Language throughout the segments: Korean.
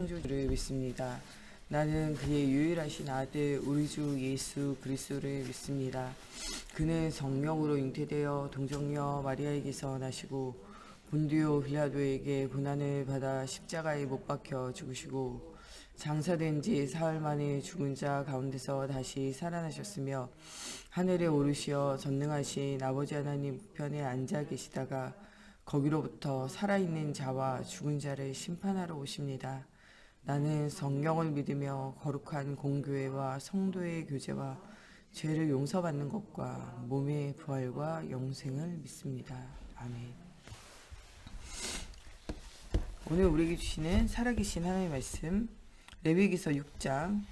주를 믿습니다. 나는 그의 유일하신 아들 우리 주 예수 그리스도를 믿습니다. 그는 성령으로 잉태되어 동정녀 마리아에게서 나시고 본디오 빌라도에게 고난을 받아 십자가에 못 박혀 죽으시고 장사된 지 사흘 만에 죽은 자 가운데서 다시 살아나셨으며 하늘에 오르시어 전능하신 아버지 하나님 우편에 앉아 계시다가 거기로부터 살아있는 자와 죽은 자를 심판하러 오십니다. 나는 성령을 믿으며 거룩한 공교회와 성도의 교제와 죄를 용서받는 것과 몸의 부활과 영생을 믿습니다. 아멘. 오늘 우리에게 주시는 살아계신 하나님의 말씀 레위기서 6장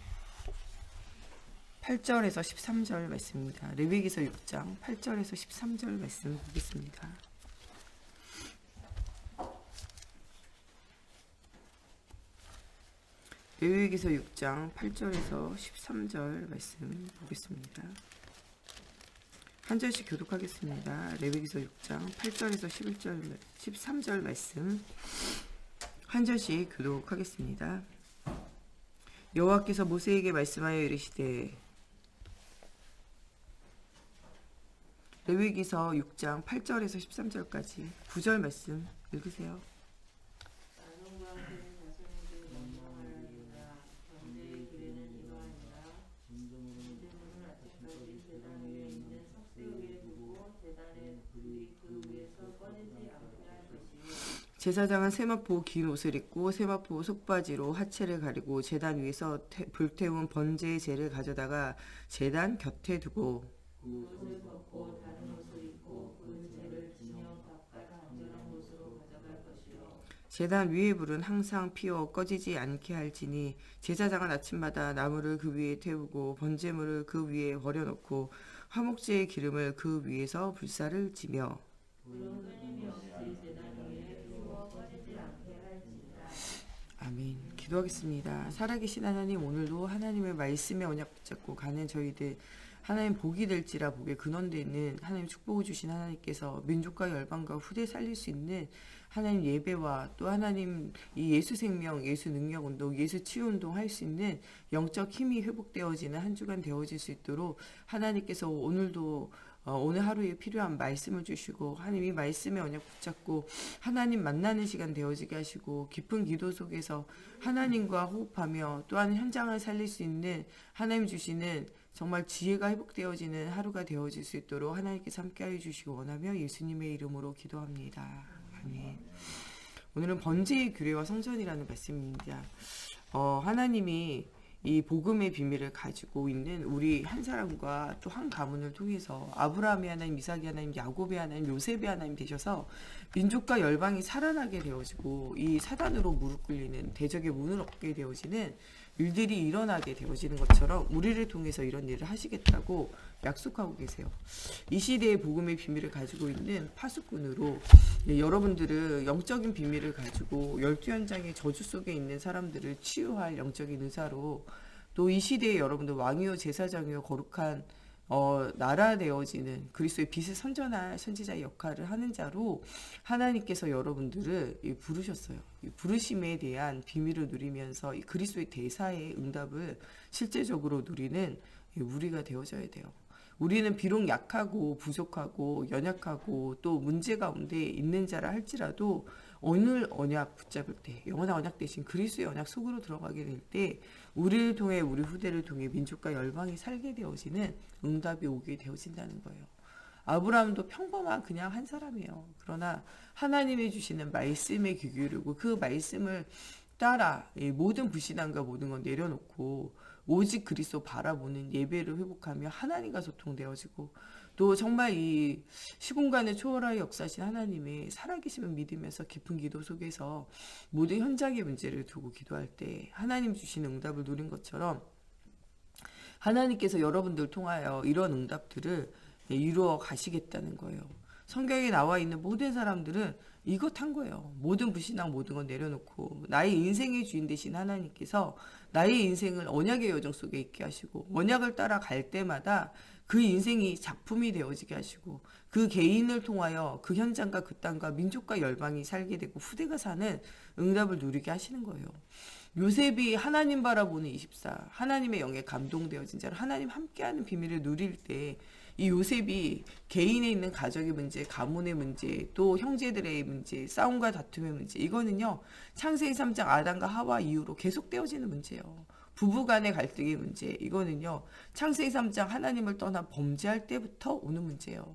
8절에서 13절 말씀입니다. 레위기서 6장 8절에서 13절 말씀 보겠습니다. 레위기서 6장 8절에서 13절 말씀 보겠습니다. 한 절씩 교독하겠습니다. 레위기서 6장 8절에서 13절 말씀 한 절씩 교독하겠습니다. 여호와께서 모세에게 말씀하여 이르시되 레위기서 6장 8절에서 13절까지 9절 말씀 읽으세요. 제사장은 세마포 긴 옷을 입고 세마포 속바지로 하체를 가리고 제단 위에서 불태운 번제의 재를 가져다가 제단 곁에 두고 옷을 벗고 다른 옷을 입고 그 재를 진영 바깥 안전한 곳으로 가져갈 것이요. 제단 위의 불은 항상 피어 꺼지지 않게 할지니 제사장은 아침마다 나무를 그 위에 태우고 번제물을 그 위에 버려놓고 화목제의 기름을 그 위에서 불사를 지며 불은 끊임이 없이 제단 위에 피워 꺼지지 않게 할지니라. 아멘. 기도하겠습니다. 살아계신 하나님, 오늘도 하나님의 말씀에 언약 붙잡고 가는 저희들 하나님 복이 될지라 복의 근원되는 하나님 축복을 주신 하나님께서 민족과 열방과 후대 살릴 수 있는 하나님 예배와 또 하나님 이 예수 생명, 예수 능력 운동, 예수 치유 운동 할 수 있는 영적 힘이 회복되어지는 한 주간 되어질 수 있도록 하나님께서 오늘도 오늘 하루에 필요한 말씀을 주시고 하나님 이 말씀에 언약 붙잡고 하나님 만나는 시간 되어지게 하시고 깊은 기도 속에서 하나님과 호흡하며 또한 현장을 살릴 수 있는 하나님 주시는 정말 지혜가 회복되어지는 하루가 되어질 수 있도록 하나님께서 함께하여 주시기 원하며 예수님의 이름으로 기도합니다. 아멘. 오늘은 번제의 규례와 성전이라는 말씀입니다. 하나님이 이 복음의 비밀을 가지고 있는 우리 한 사람과 또 한 가문을 통해서 아브라함의 하나님, 이삭의 하나님, 야곱의 하나님, 요셉의 하나님 되셔서 민족과 열방이 살아나게 되어지고 이 사단으로 무릎 꿇리는 대적의 문을 얻게 되어지는 일들이 일어나게 되어지는 것처럼 우리를 통해서 이런 일을 하시겠다고 약속하고 계세요. 이 시대의 복음의 비밀을 가지고 있는 파수꾼으로 여러분들은 영적인 비밀을 가지고 12현장의 저주 속에 있는 사람들을 치유할 영적인 의사로 또 이 시대에 여러분들 왕이요 제사장이요 거룩한 나라 되어지는 그리스도의 빛을 선전할 선지자의 역할을 하는 자로 하나님께서 여러분들을 부르셨어요. 이 부르심에 대한 비밀을 누리면서 이 그리스도의 대사의 응답을 실제적으로 누리는 우리가 되어져야 돼요. 우리는 비록 약하고 부족하고 연약하고 또 문제 가운데 있는 자라 할지라도 오늘 언약 붙잡을 때 영원한 언약 대신 그리스도의 언약 속으로 들어가게 될 때 우리를 통해 우리 후대를 통해 민족과 열방이 살게 되어지는 응답이 오게 되어진다는 거예요. 아브라함도 평범한 그냥 한 사람이에요. 그러나 하나님이 주시는 말씀에 귀 기울이고 그 말씀을 따라 모든 불신앙과 모든 건 내려놓고 오직 그리스도 바라보는 예배를 회복하며 하나님과 소통되어지고 또 정말 이 시공간을 초월하여 역사하신 하나님의 살아계심을 믿으면서 깊은 기도 속에서 모든 현장의 문제를 두고 기도할 때 하나님 주시는 응답을 누린 것처럼 하나님께서 여러분들 통하여 이런 응답들을 이루어 가시겠다는 거예요. 성경에 나와 있는 모든 사람들은 이것 한 거예요. 모든 불신앙 모든 건 내려놓고 나의 인생의 주인 되신 하나님께서 나의 인생을 언약의 여정 속에 있게 하시고 언약을 따라 갈 때마다 그 인생이 작품이 되어지게 하시고 그 개인을 통하여 그 현장과 그 땅과 민족과 열방이 살게 되고 후대가 사는 응답을 누리게 하시는 거예요. 요셉이 하나님 바라보는 24, 하나님의 영에 감동되어진 자로 하나님 함께하는 비밀을 누릴 때 이 요셉이 개인에 있는 가정의 문제, 가문의 문제, 또 형제들의 문제, 싸움과 다툼의 문제, 이거는요 창세기 3장 아담과 하와 이후로 계속되어지는 문제예요. 부부간의 갈등의 문제, 이거는요 창세기 3장 하나님을 떠나 범죄할 때부터 오는 문제예요.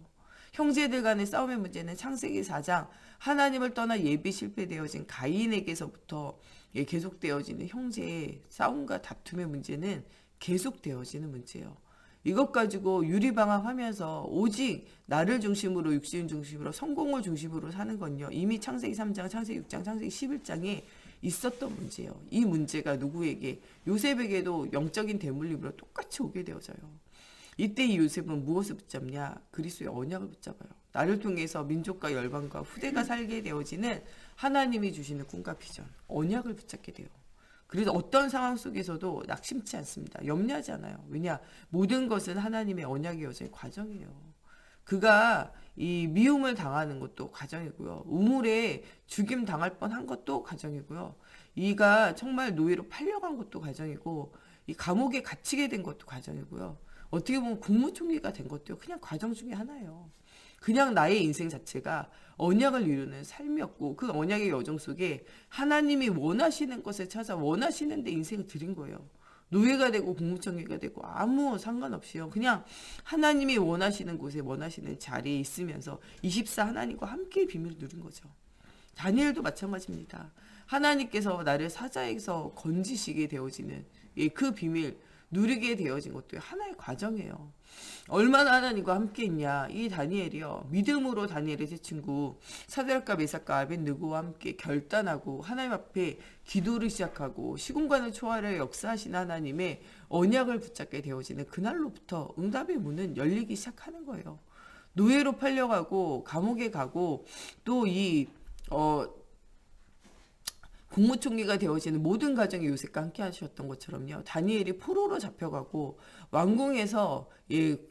형제들 간의 싸움의 문제는 창세기 4장 하나님을 떠나 예비 실패되어진 가인에게서부터 계속되어지는 형제의 싸움과 다툼의 문제는 계속되어지는 문제예요. 이것 가지고 유리방황하면서 오직 나를 중심으로 육신 중심으로 성공을 중심으로 사는 건요. 이미 창세기 3장, 창세기 6장, 창세기 11장에 있었던 문제예요. 이 문제가 누구에게 요셉에게도 영적인 대물림으로 똑같이 오게 되어져요. 이때 이 요셉은 무엇을 붙잡냐? 그리스도의 언약을 붙잡아요. 나를 통해서 민족과 열방과 후대가 살게 되어지는 하나님이 주시는 꿈과 비전, 언약을 붙잡게 돼요. 그래서 어떤 상황 속에서도 낙심치 않습니다. 염려하지 않아요. 왜냐? 모든 것은 하나님의 언약의 여정의 과정이에요. 그가 이 미움을 당하는 것도 과정이고요. 우물에 죽임 당할 뻔한 것도 과정이고요. 이가 정말 노예로 팔려간 것도 과정이고 이 감옥에 갇히게 된 것도 과정이고요. 어떻게 보면 국무총리가 된 것도 그냥 과정 중에 하나예요. 그냥 나의 인생 자체가 언약을 이루는 삶이었고 그 언약의 여정 속에 하나님이 원하시는 것을 찾아 원하시는 데 인생을 드린 거예요. 노예가 되고 국무총리가 되고 아무 상관없이요. 그냥 하나님이 원하시는 곳에 원하시는 자리에 있으면서 24 하나님과 함께 비밀을 누린 거죠. 다니엘도 마찬가지입니다. 하나님께서 나를 사자에서 건지시게 되어지는 그 비밀 누리게 되어진 것도 하나의 과정이에요. 얼마나 하나님과 함께 있냐. 이 다니엘이요. 믿음으로 다니엘의 세 친구 사드락과 메삭과 아벳느고와 함께 결단하고 하나님 앞에 기도를 시작하고 시공간을 초월해 역사하신 하나님의 언약을 붙잡게 되어지는 그날로부터 응답의 문은 열리기 시작하는 거예요. 노예로 팔려가고 감옥에 가고 또 국무총리가 되어지는 모든 가정이 요셉과 함께 하셨던 것처럼요. 다니엘이 포로로 잡혀가고 왕궁에서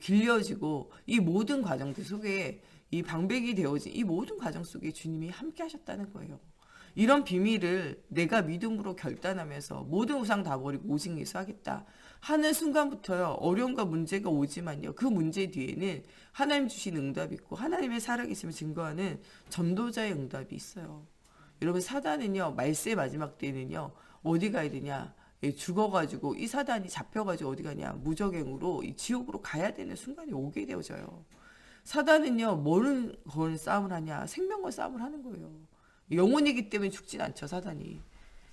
길려지고 이 모든 과정들 속에 이 방백이 되어진 이 모든 과정 속에 주님이 함께 하셨다는 거예요. 이런 비밀을 내가 믿음으로 결단하면서 모든 우상 다 버리고 오직 예수 하겠다 하는 순간부터요. 어려움과 문제가 오지만요. 그 문제 뒤에는 하나님 주신 응답이 있고 하나님의 살아계심을 증거하는 전도자의 응답이 있어요. 여러분 사단은요. 말세 마지막 때는요. 어디 가야 되냐. 죽어가지고 이 사단이 잡혀가지고 어디 가냐. 무적행으로 이 지옥으로 가야 되는 순간이 오게 되어져요. 사단은요. 뭐를 건 싸움을 하냐. 생명과 싸움을 하는 거예요. 영혼이기 때문에 죽진 않죠. 사단이.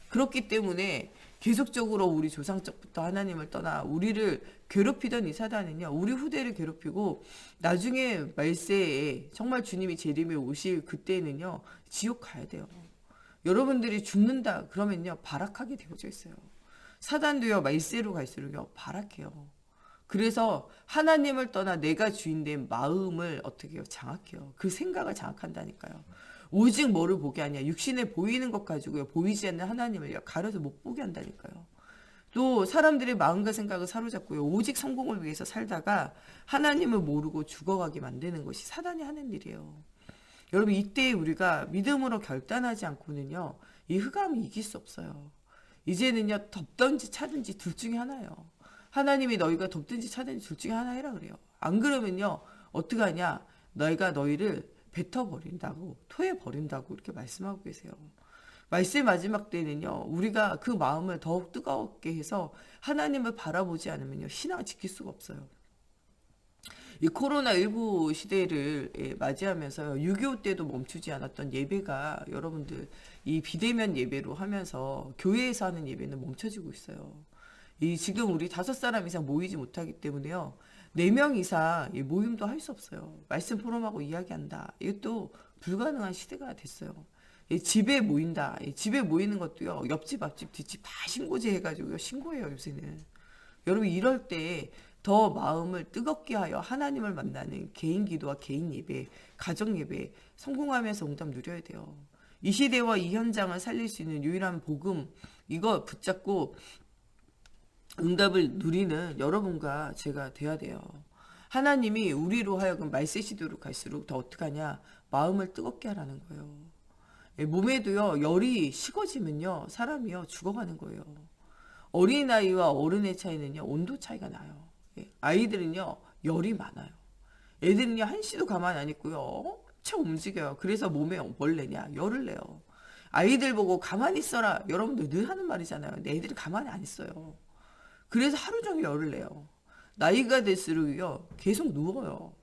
그렇기 때문에 계속적으로 우리 조상적부터 하나님을 떠나 우리를 괴롭히던 이 사단은요. 우리 후대를 괴롭히고 나중에 말세에 정말 주님이 재림에 오실 그때는요. 지옥 가야 돼요. 여러분들이 죽는다 그러면요 발악하게 되어져 있어요. 사단도요 말세로 갈수록요 발악해요. 그래서 하나님을 떠나 내가 주인된 마음을 어떻게 해요? 장악해요. 그 생각을 장악한다니까요. 오직 뭐를 보게 하냐? 육신에 보이는 것 가지고요 보이지 않는 하나님을요 가려서 못 보게 한다니까요. 또 사람들의 마음과 생각을 사로잡고요 오직 성공을 위해서 살다가 하나님을 모르고 죽어가게 만드는 것이 사단이 하는 일이에요. 여러분 이때 우리가 믿음으로 결단하지 않고는요. 이 흑암을 이길 수 없어요. 이제는요. 덥든지 차든지 둘 중에 하나예요. 하나님이 너희가 덥든지 차든지 둘 중에 하나 해라 그래요. 안 그러면요. 어떻게 하냐. 너희가 너희를 뱉어버린다고 토해버린다고 이렇게 말씀하고 계세요. 말세 마지막 때는요. 우리가 그 마음을 더욱 뜨겁게 해서 하나님을 바라보지 않으면요. 신앙을 지킬 수가 없어요. 이 코로나19 시대를 맞이하면서요. 6.25 때도 멈추지 않았던 예배가 여러분들 이 비대면 예배로 하면서 교회에서 하는 예배는 멈춰지고 있어요. 지금 우리 5사람 이상 모이지 못하기 때문에요. 4명 이상 모임도 할 수 없어요. 말씀 포럼하고 이야기한다. 이것도 불가능한 시대가 됐어요. 집에 모인다. 집에 모이는 것도요. 옆집, 앞집, 뒷집 다 신고제 해가지고요. 신고해요 요새는. 여러분 이럴 때 더 마음을 뜨겁게 하여 하나님을 만나는 개인 기도와 개인 예배, 가정 예배 성공하면서 응답 누려야 돼요. 이 시대와 이 현장을 살릴 수 있는 유일한 복음 이거 붙잡고 응답을 누리는 여러분과 제가 돼야 돼요. 하나님이 우리로 하여금 말세 시대로 갈수록 더 어떡하냐 마음을 뜨겁게 하라는 거예요. 몸에도요, 열이 식어지면요, 사람이요, 죽어가는 거예요. 어린아이와 어른의 차이는요, 온도 차이가 나요. 아이들은요, 열이 많아요. 애들은요, 한시도 가만 안 있고요, 엄청 움직여요. 그래서 몸에 뭘 내냐? 열을 내요. 아이들 보고 가만히 있어라. 여러분들 늘 하는 말이잖아요. 근데 애들이 가만히 안 있어요. 그래서 하루 종일 열을 내요. 나이가 들수록요, 계속 누워요.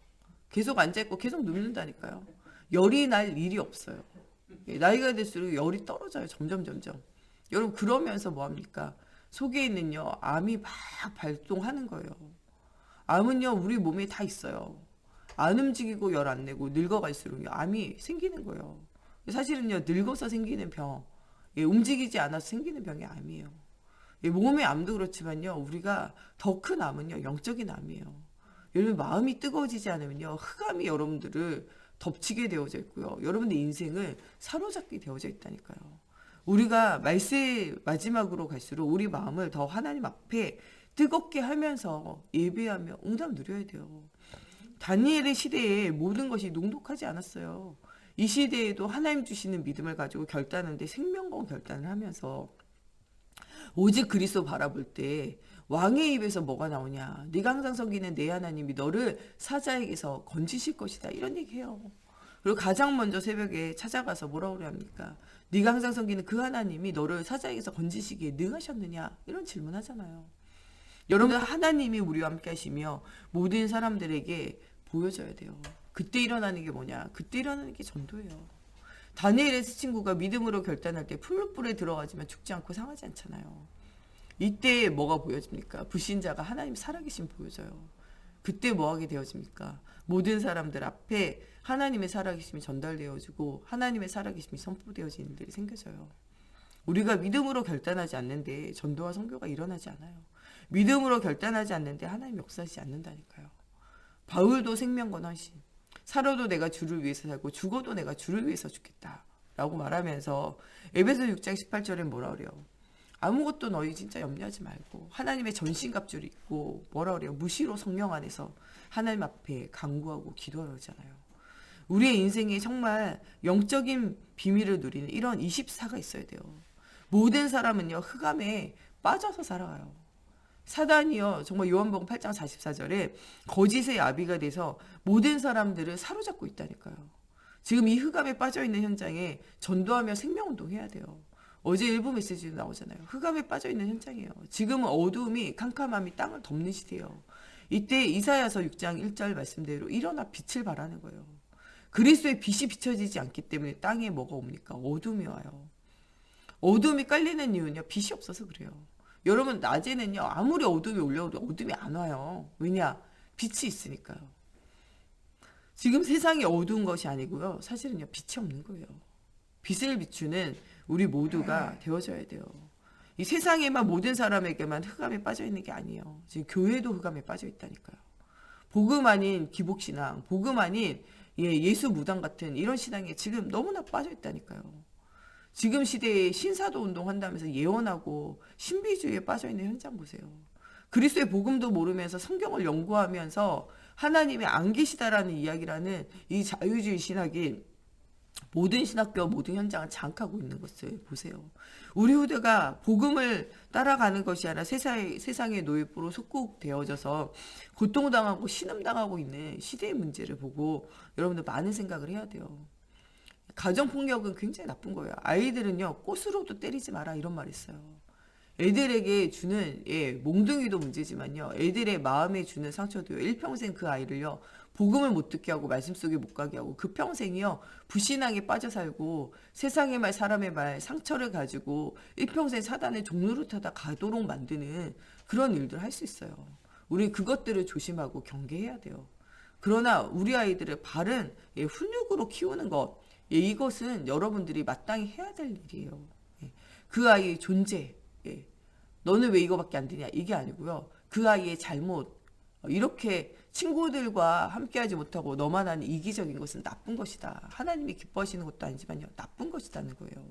계속 앉아있고 계속 눕는다니까요. 열이 날 일이 없어요. 나이가 들수록 열이 떨어져요. 점점. 여러분, 그러면서 뭐합니까? 속에 있는요, 암이 막 발동하는 거예요. 암은요, 우리 몸에 다 있어요. 안 움직이고 열 안 내고 늙어갈수록요, 암이 생기는 거예요. 사실은요, 늙어서 생기는 병, 움직이지 않아서 생기는 병이 암이에요. 몸의 암도 그렇지만요, 우리가 더 큰 암은요, 영적인 암이에요. 여러분, 마음이 뜨거워지지 않으면요, 흑암이 여러분들을 덮치게 되어져 있고요, 여러분들 인생을 사로잡게 되어져 있다니까요. 우리가 말세 마지막으로 갈수록 우리 마음을 더 하나님 앞에 뜨겁게 하면서 예배하며 응답 누려야 돼요. 다니엘의 시대에 모든 것이 녹록하지 않았어요. 이 시대에도 하나님 주시는 믿음을 가지고 결단하는데 생명건 결단을 하면서 오직 그리스도 바라볼 때 왕의 입에서 뭐가 나오냐? 네가 항상 섬기는 내 하나님이 너를 사자에게서 건지실 것이다. 이런 얘기해요. 그리고 가장 먼저 새벽에 찾아가서 뭐라고 그래 합니까? 네가 항상 섬기는 그 하나님이 너를 사자에게서 건지시기에 능하셨느냐? 이런 질문하잖아요. 여러분, 하나님이 우리와 함께 하시며 모든 사람들에게 보여줘야 돼요. 그때 일어나는 게 뭐냐? 그때 일어나는 게 전도예요. 다니엘의 친구가 믿음으로 결단할 때 풀불에 들어가지만 죽지 않고 상하지 않잖아요. 이때 뭐가 보여집니까? 불신자가 하나님 살아계심 보여져요. 그때 뭐하게 되어집니까? 모든 사람들 앞에 하나님의 살아계심이 전달되어지고 하나님의 살아계심이 선포되어지는 일들이 생겨져요. 우리가 믿음으로 결단하지 않는데 전도와 선교가 일어나지 않아요. 믿음으로 결단하지 않는데 하나님 역사하지 않는다니까요. 바울도 생명건 헌신, 살아도 내가 주를 위해서 살고 죽어도 내가 주를 위해서 죽겠다 라고 말하면서 에베소 6장 18절에 뭐라 그래요? 아무것도 너희 진짜 염려하지 말고 하나님의 전신갑주를 입고 뭐라 그래요? 무시로 성령 안에서 하나님 앞에 간구하고 기도하라 그러잖아요. 우리의 인생에 정말 영적인 비밀을 누리는 이런 24가 있어야 돼요. 모든 사람은요, 흑암에 빠져서 살아가요. 사단이요, 정말 요한복음 8장 44절에 거짓의 아비가 돼서 모든 사람들을 사로잡고 있다니까요. 지금 이 흑암에 빠져있는 현장에 전도하며 생명운동 해야 돼요. 어제 일부 메시지도 나오잖아요. 흑암에 빠져있는 현장이에요. 지금은 어두움이 캄캄함이 땅을 덮는 시대예요. 이때 이사야서 6장 1절 말씀대로 일어나 빛을 발하는 거예요. 그리스도의 빛이 비춰지지 않기 때문에 땅에 뭐가 옵니까? 어둠이 와요. 어둠이 깔리는 이유는요, 빛이 없어서 그래요. 여러분, 낮에는요, 아무리 어둠이 올려도 어둠이 안 와요. 왜냐? 빛이 있으니까요. 지금 세상이 어두운 것이 아니고요, 사실은요, 빛이 없는 거예요. 빛을 비추는 우리 모두가 되어져야 돼요. 이 세상에만 모든 사람에게만 흑암에 빠져 있는 게 아니에요. 지금 교회도 흑암에 빠져 있다니까요. 복음 아닌 기복신앙, 복음 아닌 예수 무당 같은 이런 신앙에 지금 너무나 빠져 있다니까요. 지금 시대에 신사도 운동한다면서 예언하고 신비주의에 빠져있는 현장 보세요. 그리스도의 복음도 모르면서 성경을 연구하면서 하나님이 안 계시다라는 이야기라는 이 자유주의 신학이 모든 신학교 모든 현장을 장악하고 있는 것을 보세요. 우리 후대가 복음을 따라가는 것이 아니라 세상의 노예부로 속국되어져서 고통당하고 신음당하고 있는 시대의 문제를 보고 여러분들 많은 생각을 해야 돼요. 가정폭력은 굉장히 나쁜 거예요. 아이들은요, 꽃으로도 때리지 마라 이런 말 있어요. 애들에게 주는 몽둥이도 문제지만요, 애들의 마음에 주는 상처도요, 일평생 그 아이를요, 복음을 못 듣게 하고 말씀 속에 못 가게 하고 그 평생이요, 불신앙에 빠져 살고 세상의 말 사람의 말 상처를 가지고 일평생 사단의 종노릇하다 가도록 만드는 그런 일들을 할 수 있어요. 우리 그것들을 조심하고 경계해야 돼요. 그러나 우리 아이들을 바른 훈육으로 키우는 것, 이것은 여러분들이 마땅히 해야 될 일이에요. 그 아이의 존재, 너는 왜 이거밖에 안 되냐, 이게 아니고요. 그 아이의 잘못, 이렇게 친구들과 함께하지 못하고 너만 하는 이기적인 것은 나쁜 것이다. 하나님이 기뻐하시는 것도 아니지만요, 나쁜 것이라는 거예요.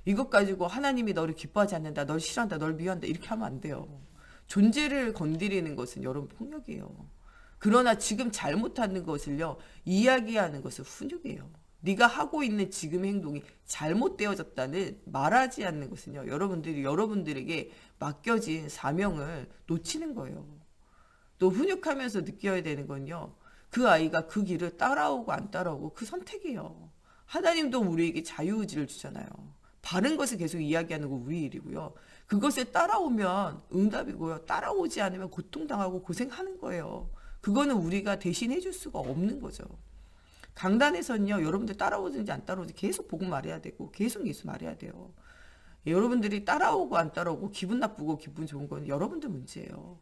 이것 가지고 하나님이 너를 기뻐하지 않는다, 널 싫어한다, 널 미워한다, 이렇게 하면 안 돼요. 존재를 건드리는 것은 여러분 폭력이에요. 그러나 지금 잘못하는 것을요, 이야기하는 것은 훈육이에요. 네가 하고 있는 지금 행동이 잘못되어졌다는 말하지 않는 것은요. 여러분들이 여러분들에게 맡겨진 사명을 놓치는 거예요. 또 훈육하면서 느껴야 되는 건요. 그 아이가 그 길을 따라오고 안 따라오고 그 선택이에요. 하나님도 우리에게 자유의지를 주잖아요. 바른 것을 계속 이야기하는 거 우리 일이고요. 그것에 따라오면 응답이고요. 따라오지 않으면 고통당하고 고생하는 거예요. 그거는 우리가 대신 해줄 수가 없는 거죠. 강단에서는요. 여러분들 따라오든지 안 따라오든지 계속 복음 말해야 되고 계속 예수 말해야 돼요. 여러분들이 따라오고 안 따라오고 기분 나쁘고 기분 좋은 건 여러분들 문제예요.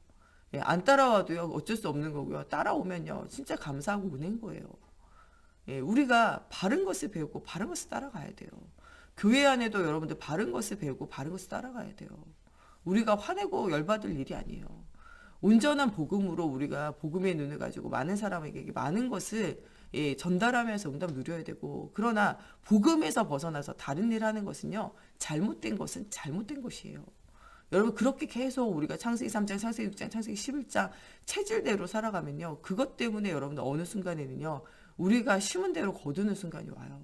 안 따라와도요. 어쩔 수 없는 거고요. 따라오면요. 진짜 감사하고 은혜인 거예요. 우리가 바른 것을 배우고 바른 것을 따라가야 돼요. 교회 안에도 여러분들 바른 것을 배우고 바른 것을 따라가야 돼요. 우리가 화내고 열받을 일이 아니에요. 온전한 복음으로 우리가 복음의 눈을 가지고 많은 사람에게 많은 것을 전달하면서 응답 누려야 되고, 그러나 복음에서 벗어나서 다른 일 하는 것은요, 잘못된 것은 잘못된 것이에요. 여러분 그렇게 계속 우리가 창세기 3장, 창세기 6장, 창세기 11장 체질대로 살아가면요, 그것 때문에 여러분들 어느 순간에는요, 우리가 심은 대로 거두는 순간이 와요.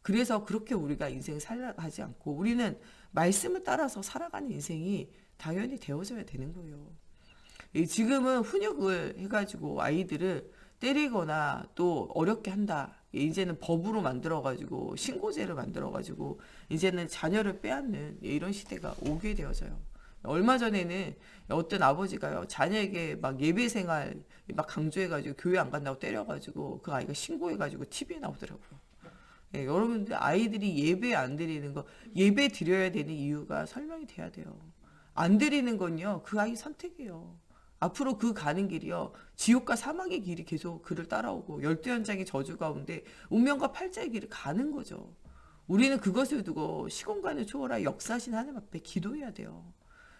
그래서 그렇게 우리가 인생 살아가지 않고 우리는 말씀을 따라서 살아가는 인생이 당연히 되어져야 되는 거예요. 지금은 훈육을 해가지고 아이들을 때리거나 또 어렵게 한다. 이제는 법으로 만들어가지고 신고제를 만들어가지고 이제는 자녀를 빼앗는 이런 시대가 오게 되어져요. 얼마 전에는 어떤 아버지가요, 자녀에게 막 예배 생활 막 강조해가지고 교회 안 간다고 때려가지고 그 아이가 신고해가지고 TV에 나오더라고요. 여러분들 아이들이 예배 안 드리는 거, 예배 드려야 되는 이유가 설명이 돼야 돼요. 안 드리는 건요, 그 아이 선택이에요. 앞으로 그 가는 길이요, 지옥과 사망의 길이 계속 그를 따라오고 열두 현장의 저주 가운데 운명과 팔자의 길을 가는 거죠. 우리는 그것을 두고 시공간을 초월하 역사하신 하나님 앞에 기도해야 돼요.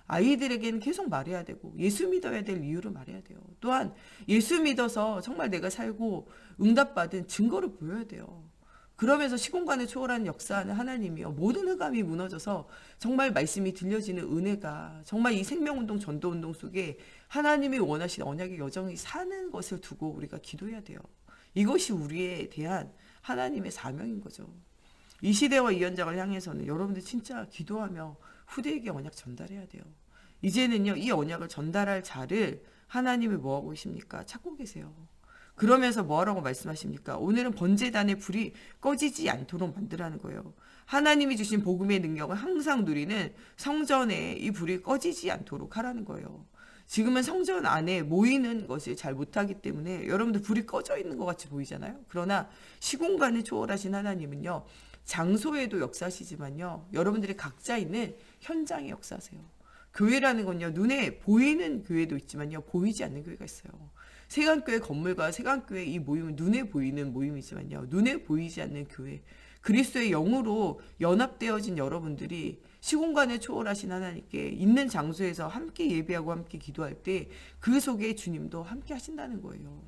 아이들에게는 계속 말해야 되고 예수 믿어야 될 이유를 말해야 돼요. 또한 예수 믿어서 정말 내가 살고 응답받은 증거를 보여야 돼요. 그러면서 시공간을 초월하는 역사하는 하나님이요, 모든 흑암이 무너져서 정말 말씀이 들려지는 은혜가 정말 이 생명운동 전도운동 속에 하나님이 원하신 언약의 여정이 사는 것을 두고 우리가 기도해야 돼요. 이것이 우리에 대한 하나님의 사명인 거죠. 이 시대와 이 현장을 향해서는 여러분들 진짜 기도하며 후대에게 언약 전달해야 돼요. 이제는요, 이 언약을 전달할 자를 하나님이 뭐하고 계십니까? 찾고 계세요. 그러면서 뭐하라고 말씀하십니까? 오늘은 번제단의 불이 꺼지지 않도록 만들라는 거예요. 하나님이 주신 복음의 능력을 항상 누리는 성전에 이 불이 꺼지지 않도록 하라는 거예요. 지금은 성전 안에 모이는 것을 잘 못하기 때문에 여러분들 불이 꺼져 있는 것 같이 보이잖아요. 그러나 시공간을 초월하신 하나님은요, 장소에도 역사하시지만요, 여러분들이 각자 있는 현장에 역사하세요. 교회라는 건요, 눈에 보이는 교회도 있지만요, 보이지 않는 교회가 있어요. 세간교회 건물과 세간교회 이 모임은 눈에 보이는 모임이지만요, 눈에 보이지 않는 교회, 그리스도의 영으로 연합되어진 여러분들이 시공간을 초월하신 하나님께 있는 장소에서 함께 예배하고 함께 기도할 때 그 속에 주님도 함께 하신다는 거예요.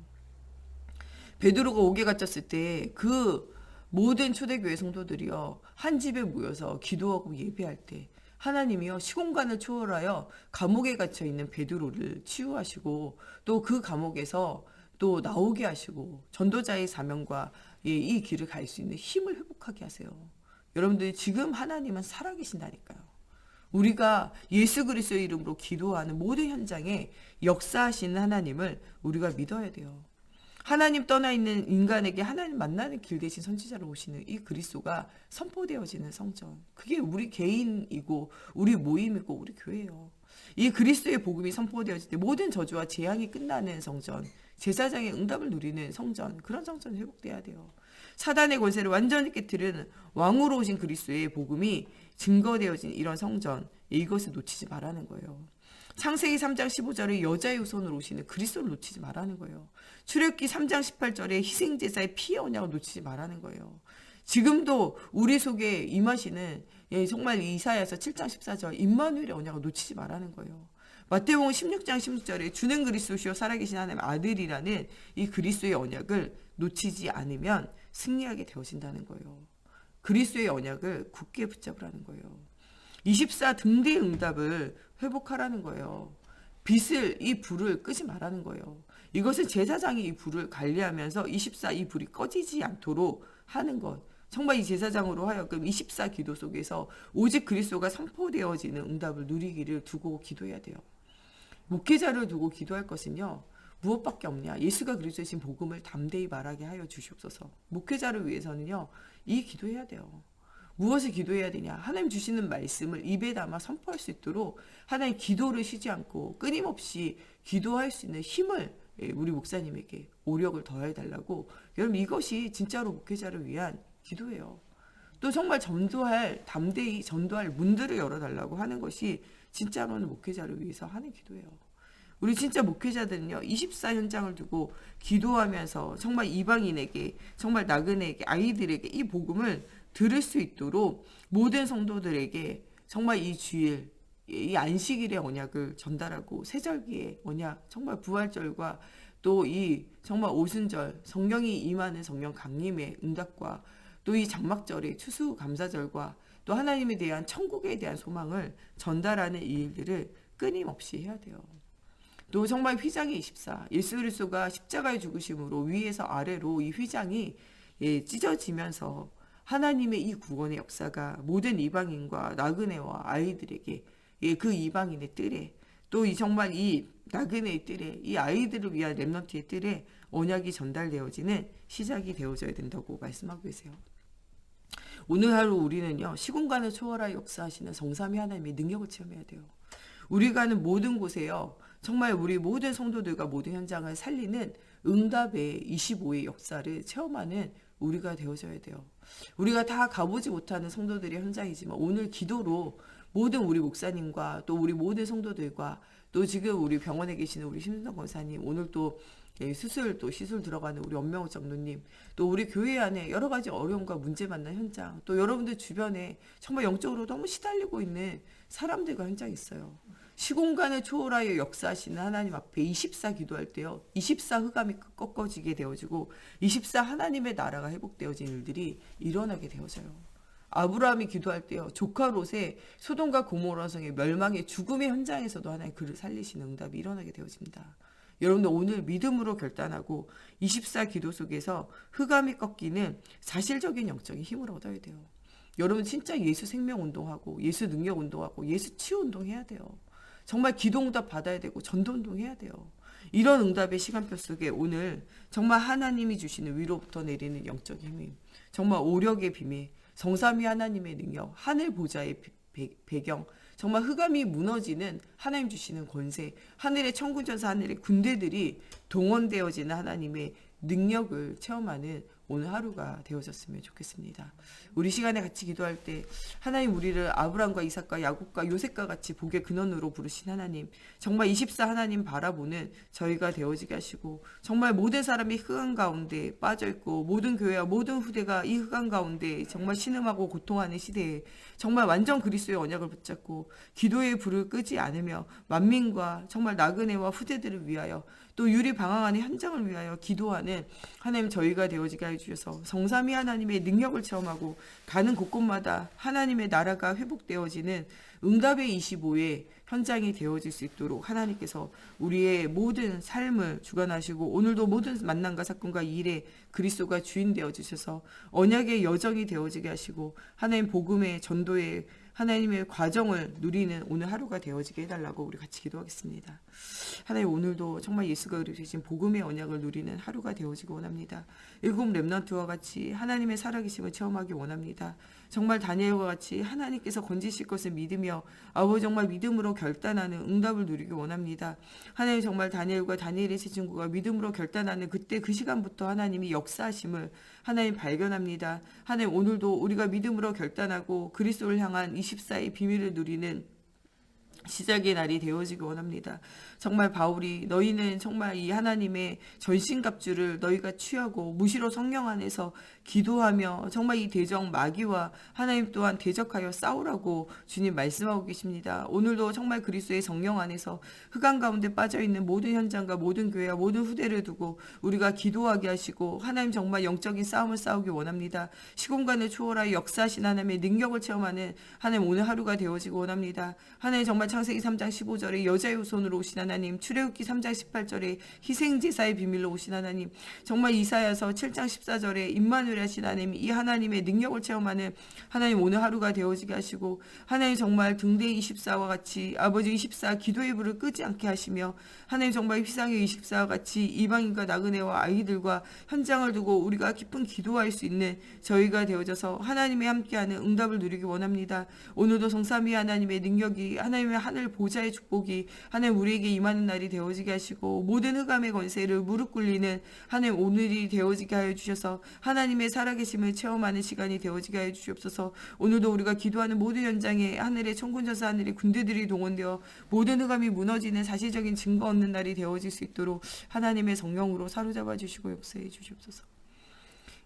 베드로가 옥에 갇혔을 때 그 모든 초대교회 성도들이요, 한 집에 모여서 기도하고 예배할 때 하나님이요, 시공간을 초월하여 감옥에 갇혀 있는 베드로를 치유하시고 또 그 감옥에서 또 나오게 하시고 전도자의 사명과 이 길을 갈 수 있는 힘을 회복하게 하세요. 여러분들 지금 하나님은 살아계신다니까요. 우리가 예수 그리스도의 이름으로 기도하는 모든 현장에 역사하시는 하나님을 우리가 믿어야 돼요. 하나님 떠나 있는 인간에게 하나님 만나는 길 대신 선지자로 오시는 이 그리스도가 선포되어지는 성전, 그게 우리 개인이고 우리 모임이고 우리 교회예요. 이 그리스도의 복음이 선포되어질 때 모든 저주와 재앙이 끝나는 성전, 제사장의 응답을 누리는 성전, 그런 성전이 회복돼야 돼요. 사단의 권세를 완전히 깨트리는 왕으로 오신 그리스도의 복음이 증거되어진 이런 성전, 이것을 놓치지 말라는 거예요. 창세기 3장 15절에 여자의 후손으로 오시는 그리스도를 놓치지 말라는 거예요. 출애굽기 3장 18절에 희생제사의 피의 언약을 놓치지 말라는 거예요. 지금도 우리 속에 임하시는 정말 이사야서 7장 14절 임마누엘의 언약을 놓치지 말라는 거예요. 마태복음 16장 16절에 주는 그리스도시요 살아계신 하나님의 아들이라는 이 그리스도의 언약을 놓치지 않으면 승리하게 되어진다는 거예요. 그리스도의 언약을 굳게 붙잡으라는 거예요. 24 등대의 응답을 회복하라는 거예요. 빛을, 이 불을 끄지 말라는 거예요. 이것은 제사장이 이 불을 관리하면서 24 이 불이 꺼지지 않도록 하는 것. 정말 이 제사장으로 하여금 24 기도 속에서 오직 그리스도가 선포되어지는 응답을 누리기를 두고 기도해야 돼요. 목회자를 두고 기도할 것은요. 무엇밖에 없냐. 예수가 그리스도이신 복음을 담대히 말하게 하여 주시옵소서. 목회자를 위해서는요. 이 기도해야 돼요. 무엇을 기도해야 되냐. 하나님 주시는 말씀을 입에 담아 선포할 수 있도록 하나님 기도를 쉬지 않고 끊임없이 기도할 수 있는 힘을 우리 목사님에게 오력을 더해달라고. 여러분 이것이 진짜로 목회자를 위한 기도예요. 또 정말 담대히 전도할 문들을 열어달라고 하는 것이 진짜로는 목회자를 위해서 하는 기도예요. 우리 진짜 목회자들은요, 24 현장을 두고 기도하면서 정말 이방인에게, 정말 나그네에게, 아이들에게 이 복음을 들을 수 있도록 모든 성도들에게 정말 이 주일, 이 안식일의 언약을 전달하고 세절기의 언약, 정말 부활절과 또 이 정말 오순절, 성령이 임하는 성령 강림의 응답과 또 이 장막절의 추수감사절과 또 하나님에 대한 천국에 대한 소망을 전달하는 이 일들을 끊임없이 해야 돼요. 또 정말 휘장이 24, 예수 그리스도가 십자가에 죽으심으로 위에서 아래로 이 휘장이 찢어지면서 하나님의 이 구원의 역사가 모든 이방인과 나그네와 아이들에게 그 이방인의 뜰에 또 이 정말 이 나그네의 뜰에 이 아이들을 위한 렘넌트의 뜰에 언약이 전달되어지는 시작이 되어져야 된다고 말씀하고 계세요. 오늘 하루 우리는요. 시공간을 초월하여 역사하시는 성삼위 하나님의 능력을 체험해야 돼요. 우리 가는 모든 곳에요. 정말 우리 모든 성도들과 모든 현장을 살리는 응답의 25의 역사를 체험하는 우리가 되어져야 돼요. 우리가 다 가보지 못하는 성도들의 현장이지만 오늘 기도로 모든 우리 목사님과 또 우리 모든 성도들과 또 지금 우리 병원에 계시는 우리 심순덕 권사님, 오늘 또 시술 들어가는 우리 엄명호 장로님, 또 우리 교회 안에 여러 가지 어려움과 문제 만난 현장, 또 여러분들 주변에 정말 영적으로 너무 시달리고 있는 사람들과 현장이 있어요. 시공간을 초월하여 역사하시는 하나님 앞에 24 기도할 때요. 24 흑암이 꺾어지게 되어지고 24 하나님의 나라가 회복되어진 일들이 일어나게 되어져요. 아브라함이 기도할 때요. 조카 롯의 소돔과 고모라 성의 멸망의 죽음의 현장에서도 하나님 그를 살리시는 응답이 일어나게 되어집니다. 여러분들 오늘 믿음으로 결단하고 24 기도 속에서 흑암이 꺾이는 사실적인 영적인 힘을 얻어야 돼요. 여러분 진짜 예수 생명 운동하고 예수 능력 운동하고 예수 치유 운동해야 돼요. 정말 기도 응답 받아야 되고 전도 운동해야 돼요. 이런 응답의 시간표 속에 오늘 정말 하나님이 주시는 위로부터 내리는 영적인 힘, 정말 오력의 비밀, 성삼위 하나님의 능력, 하늘 보좌의 배경, 정말 흑암이 무너지는 하나님 주시는 권세, 하늘의 천군전사, 하늘의 군대들이 동원되어지는 하나님의 능력을 체험하는 오늘 하루가 되어졌으면 좋겠습니다. 우리 시간에 같이 기도할 때 하나님 우리를 아브람과 이삭과 야곱과 요셉과 같이 복의 근원으로 부르신 하나님, 정말 24 하나님 바라보는 저희가 되어지게 하시고 정말 모든 사람이 흑암 가운데 빠져있고 모든 교회와 모든 후대가 이 흑암 가운데 정말 신음하고 고통하는 시대에 정말 완전 그리스도의 언약을 붙잡고 기도의 불을 끄지 않으며 만민과 정말 나그네와 후대들을 위하여 또 유리 방황하는 현장을 위하여 기도하는 하나님 저희가 되어지게 해주셔서 성삼위 하나님의 능력을 체험하고 가는 곳곳마다 하나님의 나라가 회복되어지는 응답의 25의 현장이 되어질 수 있도록 하나님께서 우리의 모든 삶을 주관하시고 오늘도 모든 만남과 사건과 일에 그리스도가 주인 되어주셔서 언약의 여정이 되어지게 하시고 하나님 복음의 전도의 하나님의 과정을 누리는 오늘 하루가 되어지게 해달라고 우리 같이 기도하겠습니다. 하나님 오늘도 정말 예수가 이루신 복음의 언약을 누리는 하루가 되어지기 원합니다. 일곱 렘넌트와 같이 하나님의 살아계심을 체험하기 원합니다. 정말 다니엘과 같이 하나님께서 건지실 것을 믿으며 아버지 정말 믿음으로 결단하는 응답을 누리기 원합니다. 하나님 정말 다니엘과 다니엘의 세 친구가 믿음으로 결단하는 그때 그 시간부터 하나님이 역사하심을 하나님 발견합니다. 하나님 오늘도 우리가 믿음으로 결단하고 그리스도를 향한 24의 비밀을 누리는 시작의 날이 되어지기 원합니다. 정말 바울이 너희는 정말 이 하나님의 전신갑주를 너희가 취하고 무시로 성령 안에서 기도하며 정말 이 대적 마귀와 하나님 또한 대적하여 싸우라고 주님 말씀하고 계십니다. 오늘도 정말 그리스도의 성령 안에서 흑암 가운데 빠져있는 모든 현장과 모든 교회와 모든 후대를 두고 우리가 기도하게 하시고 하나님 정말 영적인 싸움을 싸우기 원합니다. 시공간을 초월하여 역사하신 하나님의 능력을 체험하는 하나님 오늘 하루가 되어지기 원합니다. 하나님 정말 창세기 3장 15절에 여자의 후손으로 오신 하나님, 출애굽기 3장 18절에 희생제사의 비밀로 오신 하나님, 정말 이사야서 7장 14절에 임마누엘 하신 하나님, 이 하나님의 능력을 체험하는 하나님 오늘 하루가 되어지게 하시고, 하나님 정말 등대 24와 같이 아버지 24 기도의 불을 끄지 않게 하시며, 하나님 정말 휘상의 24와 같이 이방인과 나그네와 아이들과 현장을 두고 우리가 깊은 기도할 수 있는 저희가 되어져서 하나님의 함께하는 응답을 누리기 원합니다. 오늘도 성삼위 하나님의 능력이, 하나님의 하늘 보좌의 축복이 하나님 우리에게 임하는 날이 되어지게 하시고, 모든 흑암의 권세를 무릎 꿇리는 하나님 오늘이 되어지게 하여 주셔서 하나님의 살아계심을 체험하는 시간이 되어지게 하여 주시옵소서. 오늘도 우리가 기도하는 모든 현장에 하늘의 천군전사, 하늘의 군대들이 동원되어 모든 흑암이 무너지는 사실적인 증거 없는 날이 되어질 수 있도록 하나님의 성령으로 사로잡아 주시고 역사해 주시옵소서.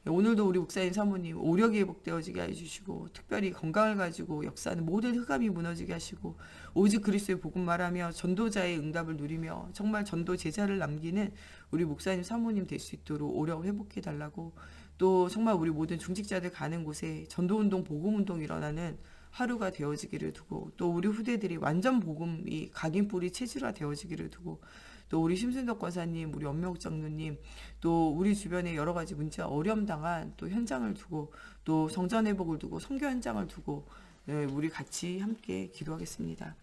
오늘도 우리 목사님 사모님 오력이 회복되어지게 해주시고, 특별히 건강을 가지고 역사하는 모든 흑암이 무너지게 하시고, 오직 그리스도의 복음 말하며 전도자의 응답을 누리며 정말 전도 제자를 남기는 우리 목사님 사모님 될 수 있도록 오력 회복해 달라고, 또 정말 우리 모든 중직자들 가는 곳에 전도운동 복음운동 일어나는 하루가 되어지기를 두고, 또 우리 후대들이 완전 복음이 각인뿌리 체질화 되어지기를 두고, 또 우리 심순덕 권사님, 우리 엄명욱 장로님, 또 우리 주변에 여러 가지 문제와 어려움 당한 또 현장을 두고, 또 성전 회복을 두고 선교 현장을 두고, 우리 같이 함께 기도하겠습니다.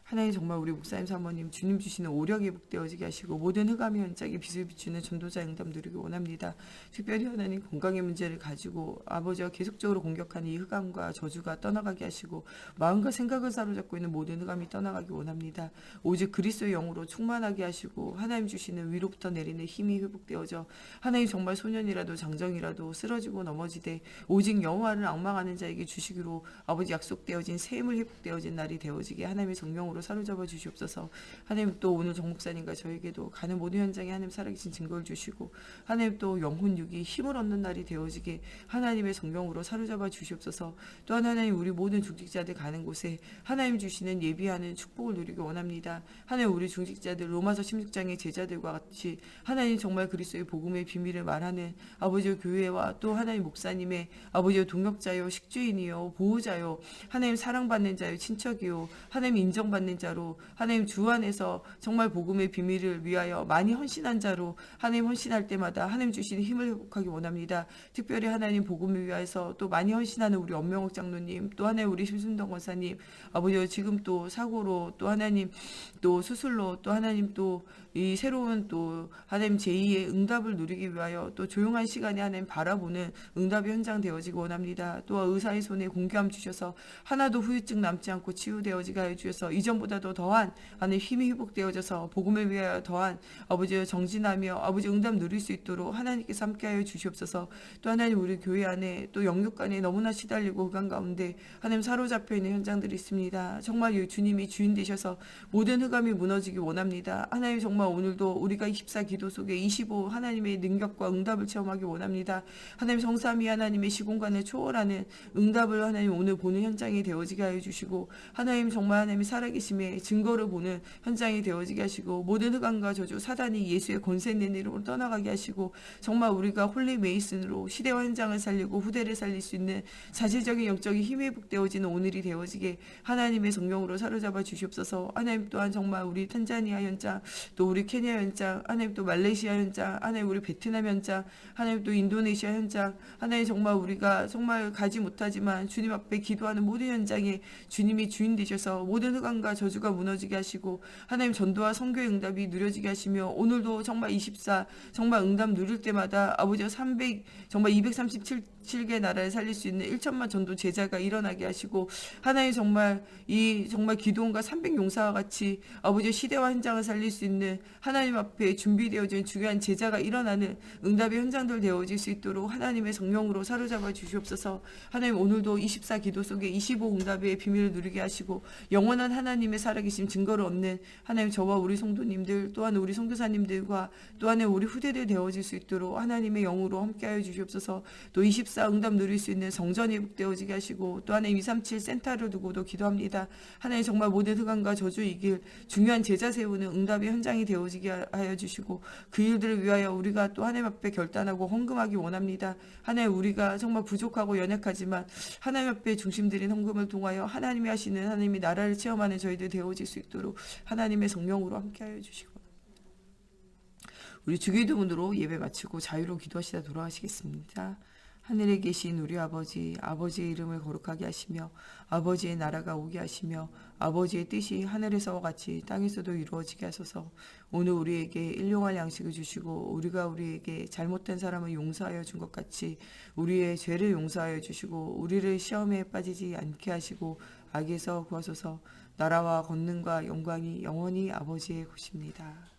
하나님 정말 우리 목사님 사모님 주님 주시는 오력이 회복되어지게 하시고, 모든 흑암의 현장에 빛을 비추는 전도자 응답 누리기 원합니다. 특별히 하나님 건강의 문제를 가지고 아버지와 계속적으로 공격하는 이 흑암과 저주가 떠나가게 하시고, 마음과 생각을 사로잡고 있는 모든 흑암이 떠나가기 원합니다. 오직 그리스도의 영으로 충만하게 하시고, 하나님 주시는 위로부터 내리는 힘이 회복되어져 하나님 정말 소년이라도 장정이라도 쓰러지고 넘어지되 오직 여호와를 앙망하는 자에게 주시기로 아버지 약속되어진 샘을 회복되어진 날이 되어지게 하나님의 성령으로 사로잡아 주시옵소서. 하나님 또 오늘 정 목사님과 저에게도 가는 모든 현장에 하나님 살아계신 증거를 주시고, 하나님 또 영혼 육이 힘을 얻는 날이 되어지게 하나님의 성령으로 사로잡아 주시옵소서. 또한 하나님 우리 모든 중직자들 가는 곳에 하나님 주시는 예비하는 축복을 누리기 원합니다. 하나님 우리 중직자들 로마서 16장의 제자들과 같이 하나님 정말 그리스도의 복음의 비밀을 말하는 아버지의 교회와 또 하나님 목사님의 아버지의 동역자요, 식주인이요, 보호자요, 하나님 사랑받는 자요, 친척이요, 하나님 인정받는 자로, 하나님 주 안에서 정말 복음의 비밀을 위하여 많이 헌신한 자로 하나님 헌신할 때마다 하나님 주시는 힘을 회복하기 원합니다. 특별히 하나님 복음을 위하여서 또 많이 헌신하는 우리 엄명옥 장로님, 또 하나님 우리 심순덕 권사님, 아버지 지금 또 사고로, 또 하나님 또 수술로, 또 하나님 또 이 새로운 또 하나님 제2의 응답을 누리기 위하여 또 조용한 시간에 하나님 바라보는 응답의 현장 되어지기 원합니다. 또 의사의 손에 공교함 주셔서 하나도 후유증 남지 않고 치유되어지게 하여 주셔서 이전보다도 더한 하나님 힘이 회복되어져서 복음을 위하여 더한 아버지의 정진하며 아버지 응답 누릴 수 있도록 하나님께서 함께하여 주시옵소서. 또 하나님 우리 교회 안에 또 영육 간에 너무나 시달리고 흑암 가운데 하나님 사로잡혀 있는 현장들이 있습니다. 정말 주님이 주인 되셔서 모든 흑암이 무너지기 원합니다. 하나님 정말 오늘도 우리가 24 기도 속에 25 하나님의 능력과 응답을 체험하기 원합니다. 하나님 성삼위 하나님의 시공간을 초월하는 응답을 하나님 오늘 보는 현장이 되어지게 하여 주시고, 하나님 정말 하나님의 살아계심의 증거를 보는 현장이 되어지게 하시고, 모든 흑암과 저주 사단이 예수의 권세 있는 이름으로 떠나가게 하시고, 정말 우리가 홀리 메이슨으로 시대와 현장을 살리고 후대를 살릴 수 있는 사실적인 영적인 힘이 회복되어지는 오늘이 되어지게 하나님의 성령으로 사로잡아 주시옵소서. 하나님 또한 정말 우리 탄자니아 현장, 또 우리 케냐 현장, 하나님 또 말레이시아 현장, 하나님 우리 베트남 현장, 하나님 또 인도네시아 현장, 하나님 정말 우리가 정말 가지 못하지만 주님 앞에 기도하는 모든 현장에 주님이 주인 되셔서 모든 흑암과 저주가 무너지게 하시고, 하나님 전도와 선교의 응답이 누려지게 하시며, 오늘도 정말 24 정말 응답 누릴 때마다 아버지와 300 정말 237개 나라를 살릴 수 있는 1천만 전도 제자가 일어나게 하시고, 하나님 정말 이 정말 기도원과 300 용사와 같이 아버지의 시대와 현장을 살릴 수 있는 하나님 앞에 준비되어진 중요한 제자가 일어나는 응답의 현장들 되어질 수 있도록 하나님의 성령으로 사로잡아 주시옵소서. 하나님 오늘도 24 기도 속에 25 응답의 비밀을 누리게 하시고, 영원한 하나님의 살아계심 증거를 얻는 하나님 저와 우리 성도님들, 또한 우리 선교사님들과 또한 우리 후대들 되어질 수 있도록 하나님의 영으로 함께하여 주시옵소서. 또 24 24 응답 누릴 수 있는 성전이 회복되어지게 하시고 또 하나님 237 센터를 두고도 기도합니다. 하나님 정말 모든 흑암과 저주 이길 중요한 제자 세우는 응답의 현장이 되어지게 하여 주시고 그 일들을 위하여 우리가 또 하나님 앞에 결단하고 헌금하기 원합니다. 하나님 우리가 정말 부족하고 연약하지만 하나님 앞에 중심 들인 헌금을 통하여 하나님이 하시는 하나님이 나라를 체험하는 저희들 되어질 수 있도록 하나님의 성령으로 함께하여 주시고 우리 주기도문으로 예배 마치고 자유로 기도하시다 돌아가시겠습니다. 하늘에 계신 우리 아버지, 아버지의 이름을 거룩하게 하시며 아버지의 나라가 오게 하시며 아버지의 뜻이 하늘에서와 같이 땅에서도 이루어지게 하소서. 오늘 우리에게 일용할 양식을 주시고 우리가 우리에게 잘못된 사람을 용서하여 준 것 같이 우리의 죄를 용서하여 주시고 우리를 시험에 빠지지 않게 하시고 악에서 구하소서. 나라와 권능과 영광이 영원히 아버지의 것입니다.